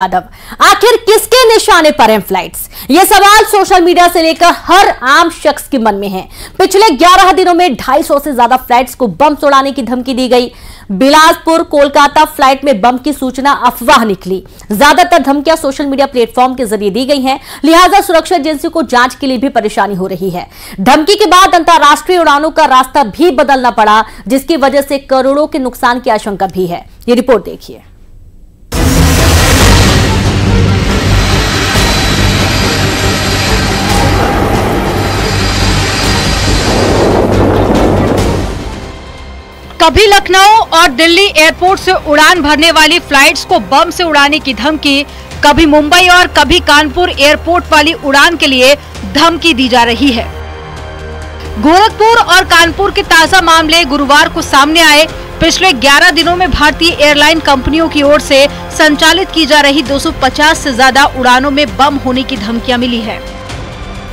यादव आखिर किसके निशाने पर हैं फ्लाइट्स? यह सवाल सोशल मीडिया से लेकर हर आम शख्स के मन में है। पिछले 11 दिनों में 250 से ज्यादा फ्लाइट्स को बम उड़ाने की धमकी दी गई। बिलासपुर कोलकाता फ्लाइट में बम की सूचना अफवाह निकली। ज्यादातर धमकियां सोशल मीडिया प्लेटफॉर्म के जरिए दी गई हैं, लिहाजा सुरक्षा एजेंसी को जांच के लिए भी परेशानी हो रही है। धमकी के बाद अंतरराष्ट्रीय उड़ानों का रास्ता भी बदलना पड़ा, जिसकी वजह से करोड़ों के नुकसान की आशंका भी है। ये रिपोर्ट देखिए। कभी लखनऊ और दिल्ली एयरपोर्ट से उड़ान भरने वाली फ्लाइट्स को बम से उड़ाने की धमकी, कभी मुंबई और कभी कानपुर एयरपोर्ट वाली उड़ान के लिए धमकी दी जा रही है। गोरखपुर और कानपुर के ताजा मामले गुरुवार को सामने आए। पिछले 11 दिनों में भारतीय एयरलाइन कंपनियों की ओर से संचालित की जा रही 250 से ज्यादा उड़ानों में बम होने की धमकियां मिली है।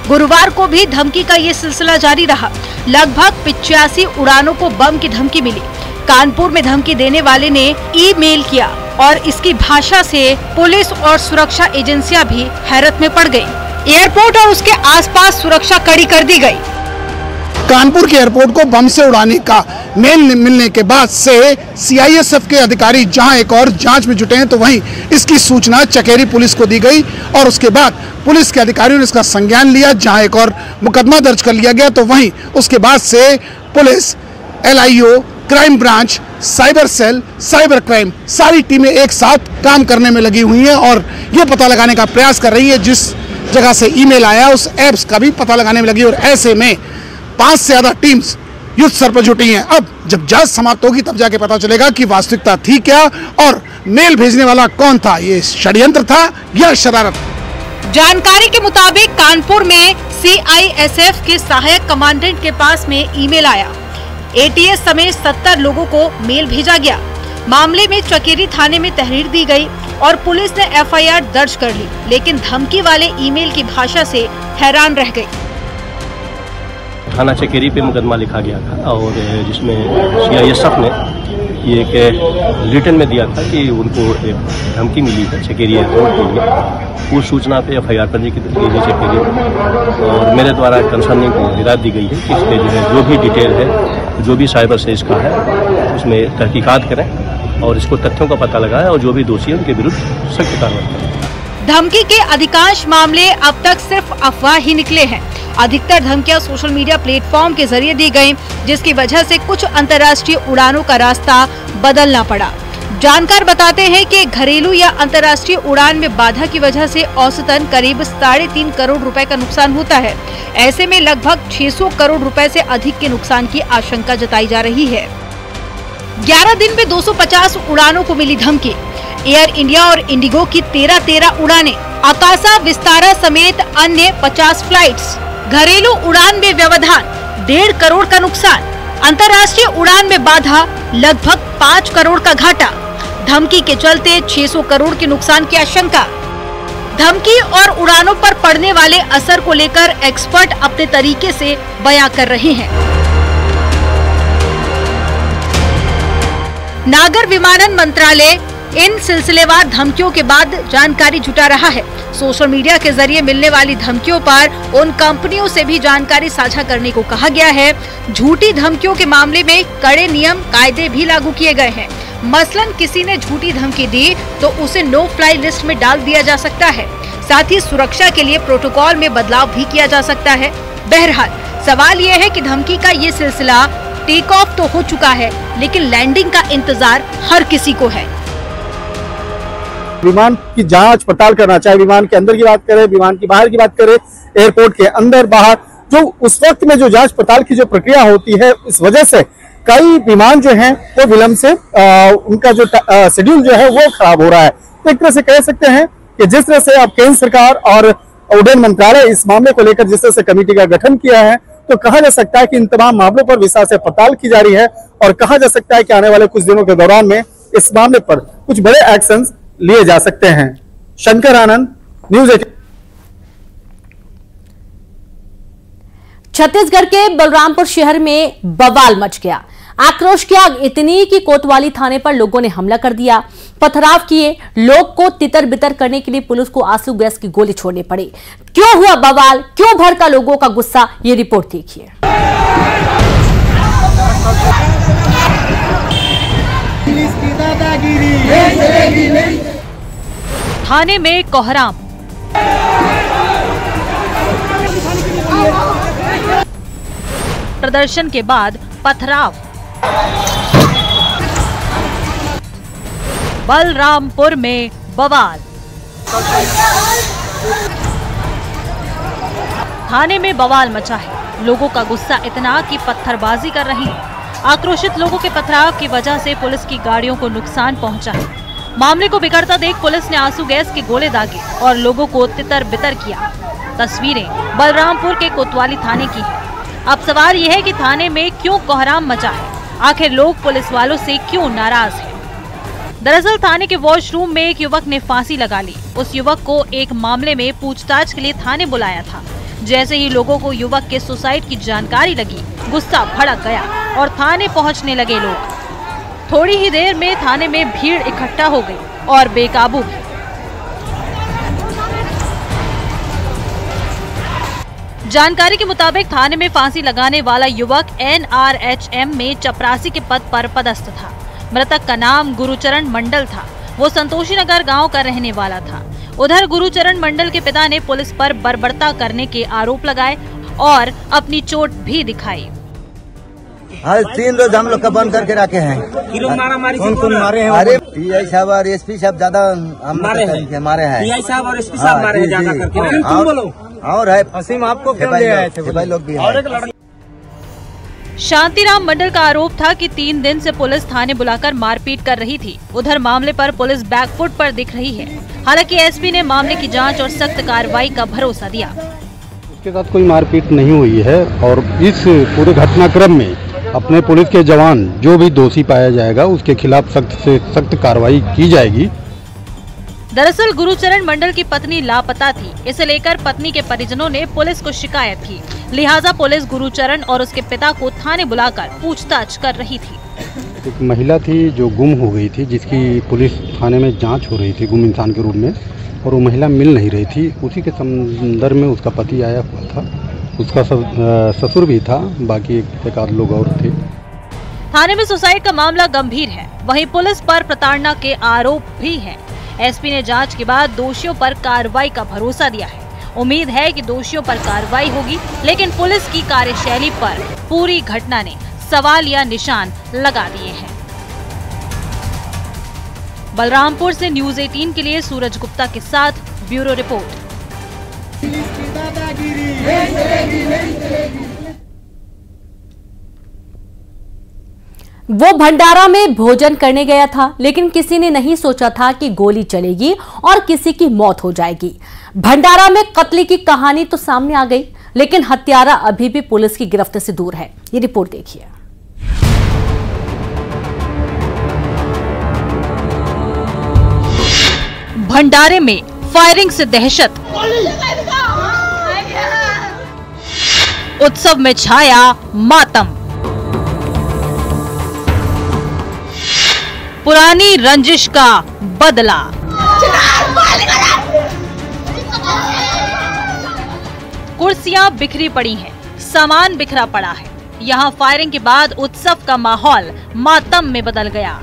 गुरुवार को भी धमकी का ये सिलसिला जारी रहा। लगभग 85 उड़ानों को बम की धमकी मिली। कानपुर में धमकी देने वाले ने ईमेल किया और इसकी भाषा से पुलिस और सुरक्षा एजेंसियां भी हैरत में पड़ गईं। एयरपोर्ट और उसके आसपास सुरक्षा कड़ी कर दी गई। कानपुर के एयरपोर्ट को बम से उड़ाने का मेल मिलने के बाद से सीआईएसएफ के अधिकारी जहां एक और जांच में जुटे हैं, तो वहीं इसकी सूचना चकेरी पुलिस को दी गई और उसके बाद पुलिस के अधिकारियों ने इसका संज्ञान लिया। जहां एक और मुकदमा दर्ज कर लिया गया, तो वहीं उसके बाद से police, LIO, crime branch, cyber cell, cyber crime सारी टीमें एक साथ काम करने में लगी हुई हैं और ये पता लगाने का प्रयास कर रही है जिस जगह से ईमेल आया उस ऐप्स का भी पता लगाने में लगी। और ऐसे में 5 से ज्यादा टीम्स युद्ध स्तर पर जुटी हैं। अब जब जांच समाप्त होगी तब जाके पता चलेगा कि वास्तविकता थी क्या और मेल भेजने वाला कौन था, ये षड्यंत्र था या शरारत। जानकारी के मुताबिक कानपुर में सीआईएसएफ के सहायक कमांडेंट के पास में ईमेल आया। एटीएस समेत 70 लोगों को मेल भेजा गया। मामले में चकेरी थाने में तहरीर दी गई और पुलिस ने एफआईआर दर्ज कर ली, लेकिन धमकी वाले ईमेल की भाषा से हैरान रह गई। थाना चकेरी पे मुकदमा लिखा गया था और जिसमें सीआईएसएफ ने ये एक रिटन में दिया था कि उनको एक धमकी मिली है चकेरी एयरपोर्ट के लिए। उस सूचना पे एफआईआर करने की गई चकेरी और मेरे द्वारा कंसर्निंग को हिदायत दी गई है कि इसके जो है जो भी डिटेल है, जो भी साइबर से इसका है, उसमें तहकीकात करें और इसको तथ्यों का पता लगाएं और जो भी दोषी है उनके विरुद्ध सख्त कार्रवाई करें। धमकी के अधिकांश मामले अब तक सिर्फ अफवाह ही निकले हैं। अधिकतर धमकियां सोशल मीडिया प्लेटफॉर्म के जरिए दी गईं, जिसकी वजह से कुछ अंतर्राष्ट्रीय उड़ानों का रास्ता बदलना पड़ा। जानकार बताते हैं कि घरेलू या अंतर्राष्ट्रीय उड़ान में बाधा की वजह से औसतन करीब 3.5 करोड़ रुपए का नुकसान होता है। ऐसे में लगभग 600 करोड़ रुपए से अधिक के नुकसान की आशंका जताई जा रही है। 11 दिन में 250 उड़ानों को मिली धमकी। एयर इंडिया और इंडिगो की 13 उड़ानें, आकाशा विस्तारा समेत अन्य 50 फ्लाइट्स। घरेलू उड़ान में व्यवधान, 1.5 करोड़ का नुकसान। अंतर्राष्ट्रीय उड़ान में बाधा, लगभग 5 करोड़ का घाटा। धमकी के चलते 600 करोड़ के नुकसान की आशंका। धमकी और उड़ानों पर पड़ने वाले असर को लेकर एक्सपर्ट अपने तरीके से बयां कर रहे हैं। नागर विमानन मंत्रालय इन सिलसिलेवार धमकियों के बाद जानकारी जुटा रहा है। सोशल मीडिया के जरिए मिलने वाली धमकियों पर उन कंपनियों से भी जानकारी साझा करने को कहा गया है। झूठी धमकियों के मामले में कड़े नियम कायदे भी लागू किए गए हैं। मसलन किसी ने झूठी धमकी दी तो उसे नो फ्लाई लिस्ट में डाल दिया जा सकता है। साथ ही सुरक्षा के लिए प्रोटोकॉल में बदलाव भी किया जा सकता है। बहरहाल सवाल ये है कि धमकी का ये सिलसिला टेक ऑफ तो हो चुका है, लेकिन लैंडिंग का इंतजार हर किसी को है। विमान की जांच पड़ताल करना, चाहे विमान के अंदर की बात करें, विमान की बाहर की बात करें, एयरपोर्ट के अंदर बाहर, जो उस वक्त में जो जांच पड़ताल की जो प्रक्रिया होती है, इस वजह से कई विमान जो हैं वो विलंब से उनका जो शेड्यूल जो है वो खराब हो रहा है। तो एक तरह से कह सकते हैं कि जिस तरह से अब केंद्र सरकार और उड्डयन मंत्रालय इस मामले को लेकर जिस तरह से कमेटी का गठन किया है, तो कहा जा सकता है कि इन तमाम मामलों पर विस्तार से पड़ताल की जा रही है और कहा जा सकता है कि आने वाले कुछ दिनों के दौरान में इस मामले पर कुछ बड़े एक्शन लिए जा सकते हैं। शंकर आनंद, न्यूज़ 18। छत्तीसगढ़ के बलरामपुर शहर में बवाल मच गया। आक्रोश की आग इतनी कि कोतवाली थाने पर लोगों ने हमला कर दिया। पथराव किए लोग को तितर बितर करने के लिए पुलिस को आंसू गैस की गोली छोड़नी पड़ी। क्यों हुआ बवाल, क्यों भड़का लोगों का गुस्सा, ये रिपोर्ट देखिए। थाने में कोहराम, प्रदर्शन के बाद पथराव। बलरामपुर में बवाल, थाने में बवाल मचा है। लोगों का गुस्सा इतना कि पत्थरबाजी कर रही है। आक्रोशित लोगों के पथराव की वजह से पुलिस की गाड़ियों को नुकसान पहुंचा है। मामले को बिगड़ता देख पुलिस ने आंसू गैस के गोले दागे और लोगों को तितर बितर किया। तस्वीरें बलरामपुर के कोतवाली थाने की है। अब सवाल यह है कि थाने में क्यों कोहराम मचा है, आखिर लोग पुलिस वालों से क्यों नाराज हैं? दरअसल थाने के वॉशरूम में एक युवक ने फांसी लगा ली। उस युवक को एक मामले में पूछताछ के लिए थाने बुलाया था। जैसे ही लोगों को युवक के सुसाइड की जानकारी लगी, गुस्सा भड़क गया और थाने पहुंचने लगे लोग। थोड़ी ही देर में थाने में भीड़ इकट्ठा हो गई और बेकाबू भी। जानकारी के मुताबिक थाने में फांसी लगाने वाला युवक NRHM में चपरासी के पद पर पदस्थ था। मृतक का नाम गुरुचरण मंडल था। वो संतोषी नगर गांव का रहने वाला था। उधर गुरुचरण मंडल के पिता ने पुलिस पर बर्बरता करने के आरोप लगाए और अपनी चोट भी दिखाई। आज 3 रोज हम लोग का बंद करके रखे हैं। कौन मारे हैं? अरे PI साहब और SP साहब ज्यादा हम मारे हैं। PI साहब और SP साहब मारे हैं ज्यादा करके। तुम बोलो। और है फसीम, आपको क्यों ले आए थे? भाई लोग भी हैं। शांतिराम मंडल का आरोप था कि 3 दिन से पुलिस थाने बुलाकर मारपीट कर रही थी। उधर मामले पर पुलिस बैकफुट पर दिख रही है। हालांकि SP ने मामले की जांच और सख्त कार्रवाई का भरोसा दिया। उसके साथ कोई मारपीट नहीं हुई है और इस पूरे घटनाक्रम में अपने पुलिस के जवान जो भी दोषी पाया जाएगा उसके खिलाफ सख्त से सख्त कार्रवाई की जाएगी। दरअसल गुरुचरण मंडल की पत्नी लापता थी। इसे लेकर पत्नी के परिजनों ने पुलिस को शिकायत की। लिहाजा पुलिस गुरुचरण और उसके पिता को थाने बुलाकर पूछताछ कर रही थी। एक महिला थी जो गुम हो गई थी, जिसकी पुलिस थाने में जांच हो रही थी गुम इंसान के रूप में, और वो महिला मिल नहीं रही थी। उसी के संदर्भ में उसका पति आया हुआ था, उसका ससुर भी था, बाकी एक आध लोग और थे। थाने में सुसाइड का मामला गंभीर है। वहीं पुलिस पर प्रताड़ना के आरोप भी हैं। SP ने जांच के बाद दोषियों पर कार्रवाई का भरोसा दिया है। उम्मीद है कि दोषियों पर कार्रवाई होगी, लेकिन पुलिस की कार्यशैली पर पूरी घटना ने सवाल या निशान लगा दिए हैं। बलरामपुर से न्यूज़ 18 के लिए सूरज गुप्ता के साथ ब्यूरो रिपोर्ट। वो भंडारा में भोजन करने गया था, लेकिन किसी ने नहीं सोचा था कि गोली चलेगी और किसी की मौत हो जाएगी। भंडारा में कत्ल की कहानी तो सामने आ गई, लेकिन हत्यारा अभी भी पुलिस की गिरफ्त से दूर है। ये रिपोर्ट देखिए। भंडारे में फायरिंग से दहशत, उत्सव में छाया मातम। पुरानी रंजिश का बदला। कुर्सियां बिखरी पड़ी हैं, सामान बिखरा पड़ा है। यहाँ फायरिंग के बाद उत्सव का माहौल मातम में बदल गया।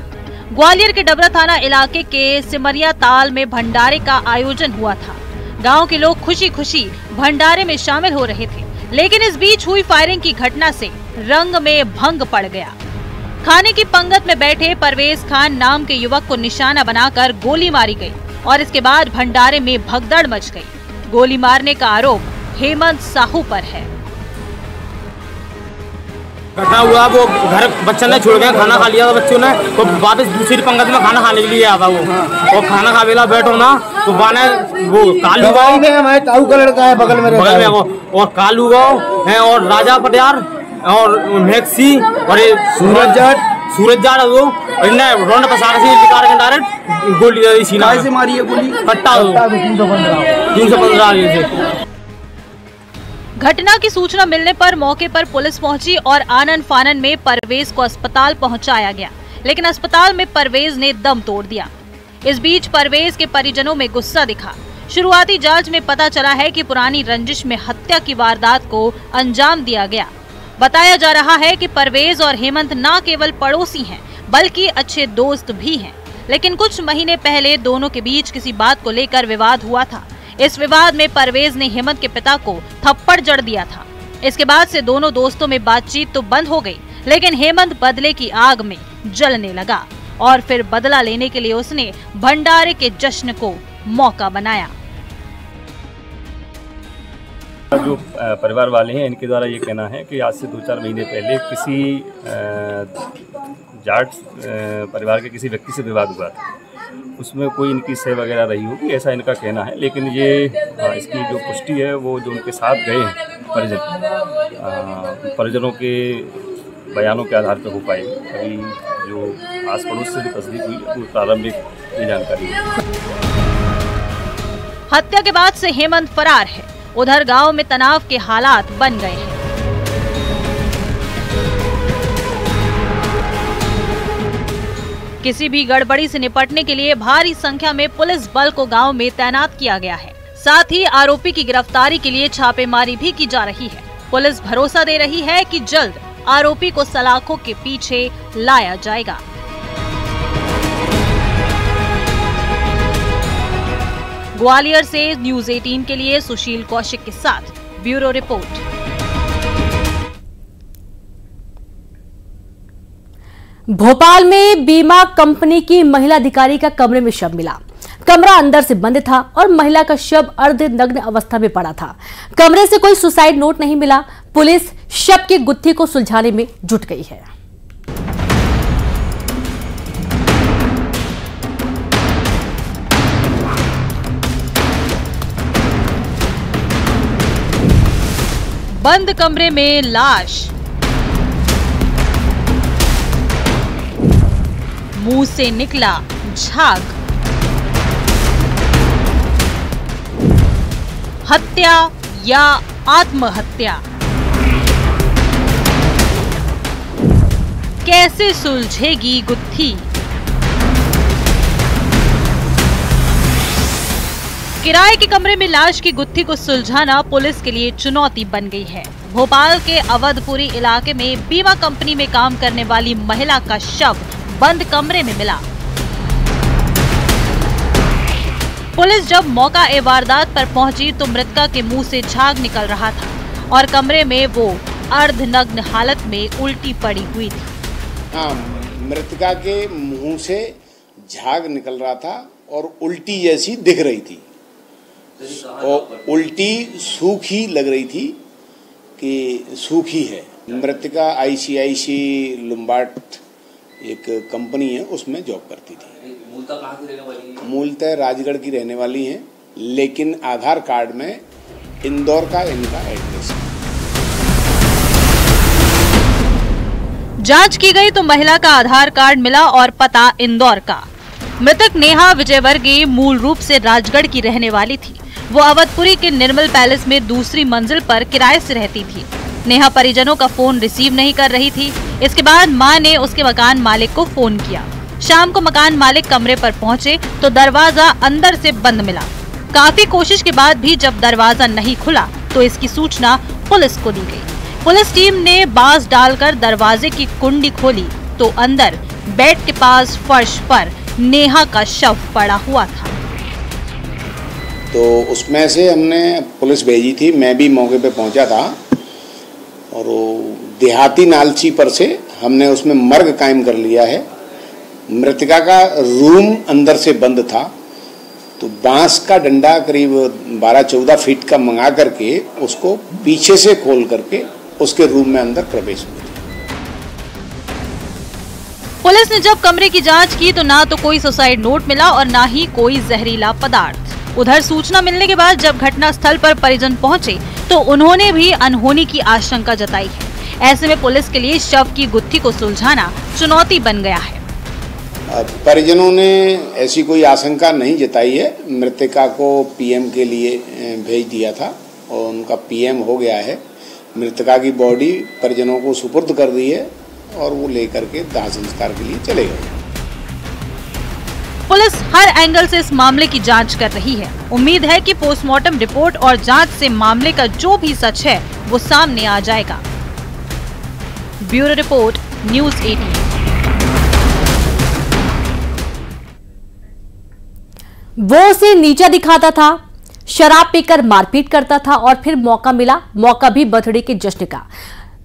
ग्वालियर के डबरा थाना इलाके के सिमरिया ताल में भंडारे का आयोजन हुआ था। गांव के लोग खुशी खुशी भंडारे में शामिल हो रहे थे, लेकिन इस बीच हुई फायरिंग की घटना से रंग में भंग पड़ गया। खाने की पंगत में बैठे परवेज खान नाम के युवक को निशाना बनाकर गोली मारी गई और इसके बाद भंडारे में भगदड़ मच गई। गोली मारने का आरोप हेमंत साहू पर है। घटना हुआ, वो घर बच्चा ने छोड़ गया, खाना खा लिया था बच्चों ने, तो वापस दूसरी पंगत में खाना खाने के लिए आया वो, और खाना खा बेला बैठो ना तो बाने वो कालू गाँव हमारे ताऊ का लड़का है बगल में वो, और कालू गाँव है और राजा पटियार और मैक्सी और सूरज जाट वो इन्हें रोड पसार से निकाल के डायरेक्ट गोली सीना से मारी है। गोली कट्टा 315 से। घटना की सूचना मिलने पर मौके पर पुलिस पहुंची और आनन फानन में परवेज को अस्पताल पहुंचाया गया, लेकिन अस्पताल में परवेज ने दम तोड़ दिया। इस बीच परवेज के परिजनों में गुस्सा दिखा। शुरुआती जांच में पता चला है कि पुरानी रंजिश में हत्या की वारदात को अंजाम दिया गया। बताया जा रहा है कि परवेज और हेमंत न केवल पड़ोसी हैं, बल्कि अच्छे दोस्त भी हैं। लेकिन कुछ महीने पहले दोनों के बीच किसी बात को लेकर विवाद हुआ था। इस विवाद में परवेज ने हेमंत के पिता को थप्पड़ जड़ दिया था। इसके बाद से दोनों दोस्तों में बातचीत तो बंद हो गई, लेकिन हेमंत बदले की आग में जलने लगा और फिर बदला लेने के लिए उसने भंडारे के जश्न को मौका बनाया। जो परिवार वाले हैं इनके द्वारा ये कहना है कि आज से 2-4 महीने पहले किसी जाट परिवार के किसी व्यक्ति से विवाद हुआ था, उसमें कोई इनकी सह वगैरह रही होगी, ऐसा इनका कहना है। लेकिन ये इसकी जो पुष्टि है वो जो उनके साथ गए हैं परिजनों के बयानों के आधार पर हो पाएगी। अभी जो आस पड़ोस से जो तस्दीक हुई वो प्रारंभिक ये जानकारी है। हत्या के बाद से हेमंत फरार है। उधर गांव में तनाव के हालात बन गए हैं। किसी भी गड़बड़ी से निपटने के लिए भारी संख्या में पुलिस बल को गांव में तैनात किया गया है। साथ ही आरोपी की गिरफ्तारी के लिए छापेमारी भी की जा रही है। पुलिस भरोसा दे रही है कि जल्द आरोपी को सलाखों के पीछे लाया जाएगा। ग्वालियर से न्यूज़ 18 के लिए सुशील कौशिक के साथ ब्यूरो रिपोर्ट। भोपाल में बीमा कंपनी की महिला अधिकारी का कमरे में शव मिला। कमरा अंदर से बंद था और महिला का शव अर्धनग्न अवस्था में पड़ा था। कमरे से कोई सुसाइड नोट नहीं मिला। पुलिस शव की गुत्थी को सुलझाने में जुट गई है। बंद कमरे में लाश, मुंह से निकला झाग। हत्या या आत्महत्या, कैसे सुलझेगी गुत्थी? किराए के कमरे में लाश की गुत्थी को सुलझाना पुलिस के लिए चुनौती बन गई है। भोपाल के अवधपुरी इलाके में बीमा कंपनी में काम करने वाली महिला का शव बंद कमरे में मिला। पुलिस जब मौका ए वारदात पर पहुंची तो मृतका के मुंह से झाग निकल रहा था और कमरे में वो अर्धनग्न हालत में उल्टी पड़ी हुई थी। हाँ, मृतका के मुंह से झाग निकल रहा था और उल्टी जैसी दिख रही थी और उल्टी सूखी लग रही थी कि सूखी है। मृतका ICIC लुम्बार्ड एक कंपनी है उसमें जॉब करती थी। मूलतः कहाँ की रहने वाली है? मूलतः राजगढ़ की रहने वाली हैं, लेकिन आधार कार्ड में इंदौर का इनका एड्रेस है। जांच की गई तो महिला का आधार कार्ड मिला और पता इंदौर का। मृतक नेहा विजयवर्गीय मूल रूप से राजगढ़ की रहने वाली थी। वो अवधपुरी के निर्मल पैलेस में दूसरी मंजिल पर किराए से रहती थी। नेहा परिजनों का फोन रिसीव नहीं कर रही थी। इसके बाद मां ने उसके मकान मालिक को फोन किया। शाम को मकान मालिक कमरे पर पहुंचे तो दरवाजा अंदर से बंद मिला। काफी कोशिश के बाद भी जब दरवाजा नहीं खुला तो इसकी सूचना पुलिस को दी गई। पुलिस टीम ने बांस डालकर दरवाजे की कुंडी खोली तो अंदर बेड के पास फर्श पर नेहा का शव पड़ा हुआ था। तो उसमें से हमने पुलिस भेजी थी, मैं भी मौके पे पहुंचा था और देहाती नालची पर से हमने उसमें मर्ग कायम कर लिया है। मृतका का रूम अंदर से बंद था तो बांस का डंडा करीब 12-14 फीट का मंगा करके उसको पीछे से खोल करके उसके रूम में अंदर प्रवेश हुआ। पुलिस ने जब कमरे की जांच की तो ना तो कोई सुसाइड नोट मिला और ना ही कोई जहरीला पदार्थ। उधर सूचना मिलने के बाद जब घटना स्थल पर परिजन पहुंचे तो उन्होंने भी अनहोनी की आशंका जताई है। ऐसे में पुलिस के लिए शव की गुत्थी को सुलझाना चुनौती बन गया है। परिजनों ने ऐसी कोई आशंका नहीं जताई है। मृतका को PM के लिए भेज दिया था और उनका पीएम हो गया है। मृतका की बॉडी परिजनों को सुपुर्द कर दी है और वो लेकर के दाह संस्कार के लिए चले गए। पुलिस हर एंगल से इस मामले की जांच कर रही है। उम्मीद है कि पोस्टमार्टम रिपोर्ट और जांच से मामले का जो भी सच है वो सामने आ जाएगा। Bureau report, news 18। वो उसे नीचा दिखाता था, शराब पीकर मारपीट करता था और फिर मौका भी बर्थडे के जश्न का।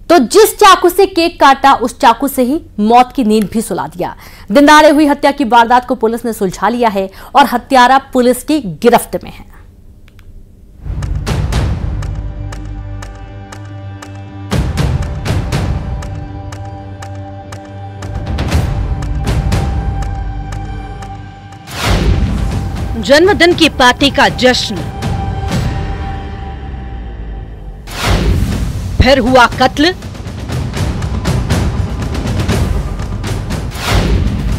तो जिस चाकू से केक काटा उस चाकू से ही मौत की नींद भी सुला दिया। दिनदहाड़े हुई हत्या की वारदात को पुलिस ने सुलझा लिया है और हत्यारा पुलिस की गिरफ्त में है। जन्मदिन की पार्टी का जश्न, फिर हुआ कत्ल,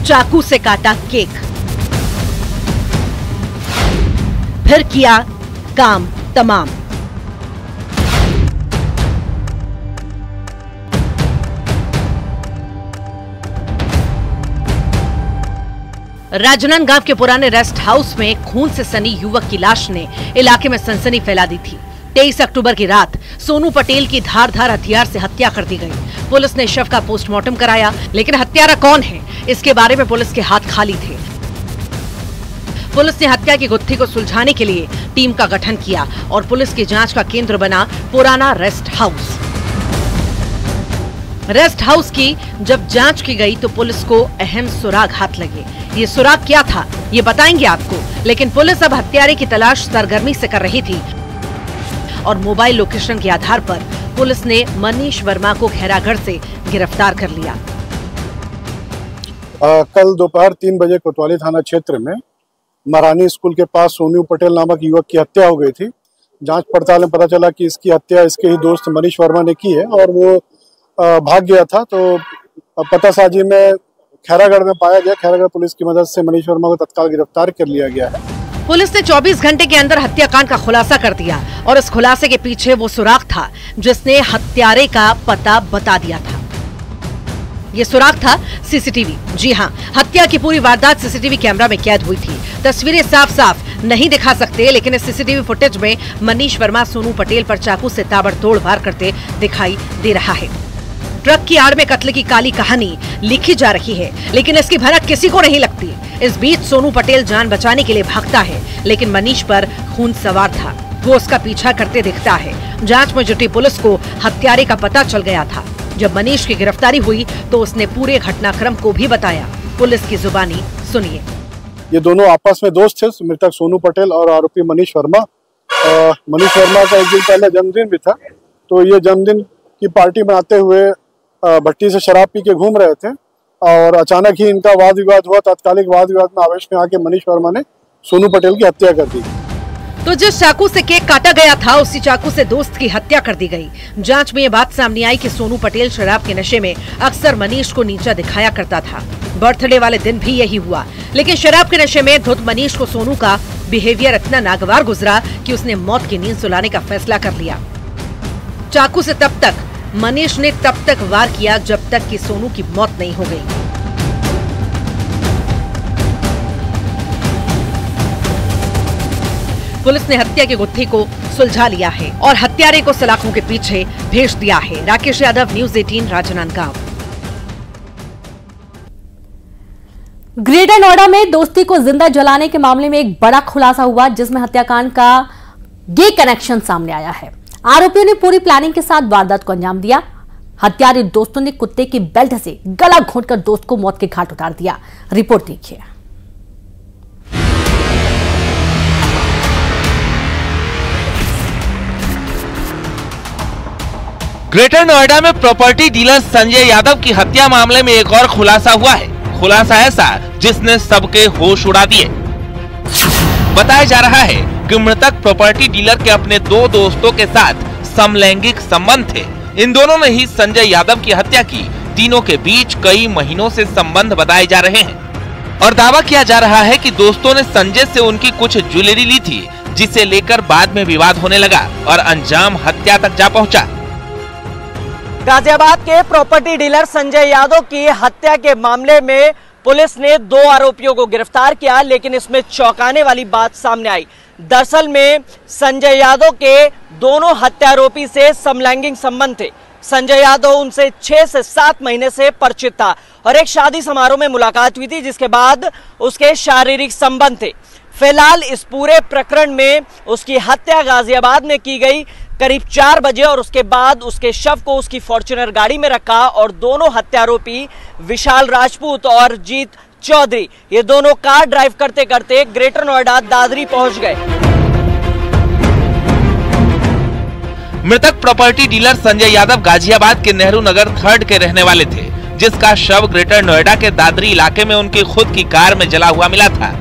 चाकू से काटा केक, फिर किया काम तमाम। राजनांदगांव के पुराने रेस्ट हाउस में खून से सनी युवक की लाश ने इलाके में सनसनी फैला दी थी। 23 अक्टूबर की रात सोनू पटेल की धारदार हथियार से हत्या कर दी गई। पुलिस ने शव का पोस्टमार्टम कराया, लेकिन हत्यारा कौन है इसके बारे में पुलिस के हाथ खाली थे। पुलिस ने हत्या की गुत्थी को सुलझाने के लिए टीम का गठन किया और पुलिस की जांच का केंद्र बना पुराना रेस्ट हाउस। रेस्ट हाउस की जब जांच की गई तो पुलिस को अहम सुराग हाथ लगे। ये सुराग क्या था ये बताएंगे आपको, लेकिन पुलिस अब हत्यारे की तलाश सरगर्मी से कर रही थी और मोबाइल लोकेशन के आधार पर पुलिस ने मनीष वर्मा को खैरागढ़ से गिरफ्तार कर लिया। कल दोपहर 3 बजे कोतवाली थाना क्षेत्र में महारानी स्कूल के पास सोनू पटेल नामक युवक की हत्या हो गई थी। जांच पड़ताल में पता चला कि इसकी हत्या इसके ही दोस्त मनीष वर्मा ने की है और वो भाग गया था। तो पतासाजी में खैरागढ़ में पाया गया। खैरागढ़ पुलिस की मदद से मनीष वर्मा को तत्काल गिरफ्तार कर लिया गया है। पुलिस ने 24 घंटे के अंदर हत्याकांड का खुलासा कर दिया और इस खुलासे के पीछे वो सुराग था जिसने हत्यारे का पता बता दिया था। ये सुराग था सीसीटीवी। जी हाँ, हत्या की पूरी वारदात सीसीटीवी कैमरा में कैद हुई थी। तस्वीरें साफ साफ नहीं दिखा सकते, लेकिन इस सीसीटीवी फुटेज में मनीष वर्मा सोनू पटेल पर चाकू से ताबड़तोड़ वार करते दिखाई दे रहा है। ट्रक की आड़ में कत्ल की काली कहानी लिखी जा रही है, लेकिन इसकी भनक किसी को नहीं लगती। इस बीच सोनू पटेल जान बचाने के लिए भागता है, लेकिन मनीष पर खून सवार था। वो उसका पीछा करते दिखता है। जांच में जुटी पुलिस को हत्यारे का पता चल गया था। जब मनीष की गिरफ्तारी हुई तो उसने पूरे घटनाक्रम को भी बताया। पुलिस की जुबानी सुनिए। ये दोनों आपस में दोस्त थे, मृतक सोनू पटेल और आरोपी मनीष वर्मा। मनीष वर्मा का एक दिन पहले जन्मदिन भी था, तो ये जन्मदिन की पार्टी मनाते हुए भट्टी से शराब पी के घूम रहे थे और अचानक ही इनका वाद विवाद हुआ। तात्कालिक वाद विवाद में आवेश में आके मनीष वर्मा ने सोनू पटेल की हत्या कर दी। तो जिस चाकू से केक काटा गया था उसी चाकू से दोस्त की हत्या कर दी गई। जांच में ये बात सामने आई कि सोनू पटेल शराब के नशे में अक्सर मनीष को नीचा दिखाया करता था। बर्थडे वाले दिन भी यही हुआ, लेकिन शराब के नशे में धुत मनीष को सोनू का बिहेवियर इतना नागवार गुजरा कि उसने मौत की नींद सुलाने का फैसला कर लिया। चाकू से मनीष ने तब तक वार किया जब तक कि सोनू की मौत नहीं हो गई। पुलिस ने हत्या की गुत्थी को सुलझा लिया है और हत्यारे को सलाखों के पीछे भेज दिया है। राकेश यादव, न्यूज़ 18, राजनांदगांव। ग्रेटर नोएडा में दोस्ती को जिंदा जलाने के मामले में एक बड़ा खुलासा हुआ, जिसमें हत्याकांड का ये कनेक्शन सामने आया है। आरोपियों ने पूरी प्लानिंग के साथ वारदात को अंजाम दिया। हत्यारे दोस्तों ने कुत्ते की बेल्ट से गला घोंटकर दोस्त को मौत के घाट उतार दिया। रिपोर्ट देखिए। ग्रेटर नोएडा में प्रॉपर्टी डीलर संजय यादव की हत्या मामले में एक और खुलासा हुआ है। खुलासा ऐसा जिसने सबके होश उड़ा दिए। बताया जा रहा है कि मृतक प्रॉपर्टी डीलर के अपने 2 दोस्तों के साथ समलैंगिक संबंध थे। इन दोनों ने ही संजय यादव की हत्या की। तीनों के बीच कई महीनों से संबंध बताए जा रहे हैं और दावा किया जा रहा है कि दोस्तों ने संजय से उनकी कुछ ज्वेलरी ली थी, जिसे लेकर बाद में विवाद होने लगा और अंजाम हत्या तक जा पहुंचा। गाजियाबाद के प्रॉपर्टी डीलर संजय यादव की हत्या के मामले में पुलिस ने 2 आरोपियों को गिरफ्तार किया, लेकिन इसमें चौंकाने वाली बात सामने आई। दरअसल में संजय यादव के दोनों हत्यारोपी से समलैंगिक संबंध थे। संजय यादव उनसे 6 से 7 महीने से परिचित था और एक शादी समारोह में मुलाकात हुई थी, जिसके बाद उसके शारीरिक संबंध थे। फिलहाल इस पूरे प्रकरण में उसकी हत्या गाजियाबाद में की गई करीब 4 बजे और उसके बाद उसके शव को उसकी फॉर्च्यूनर गाड़ी में रखा और दोनों हत्यारोपी विशाल राजपूत और जीत चौधरी ये दोनों कार ड्राइव करते करते ग्रेटर नोएडा दादरी पहुंच गए। मृतक प्रॉपर्टी डीलर संजय यादव गाजियाबाद के नेहरू नगर 3 के रहने वाले थे, जिसका शव ग्रेटर नोएडा के दादरी इलाके में उनकी खुद की कार में जला हुआ मिला था।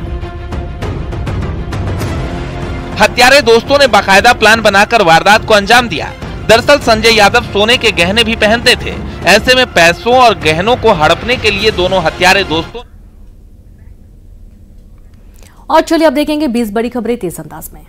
हत्यारे दोस्तों ने बाकायदा प्लान बनाकर वारदात को अंजाम दिया। दरअसल संजय यादव सोने के गहने भी पहनते थे। ऐसे में पैसों और गहनों को हड़पने के लिए दोनों हत्यारे दोस्तों। और चलिए अब देखेंगे 20 बड़ी खबरें तेज अंदाज में।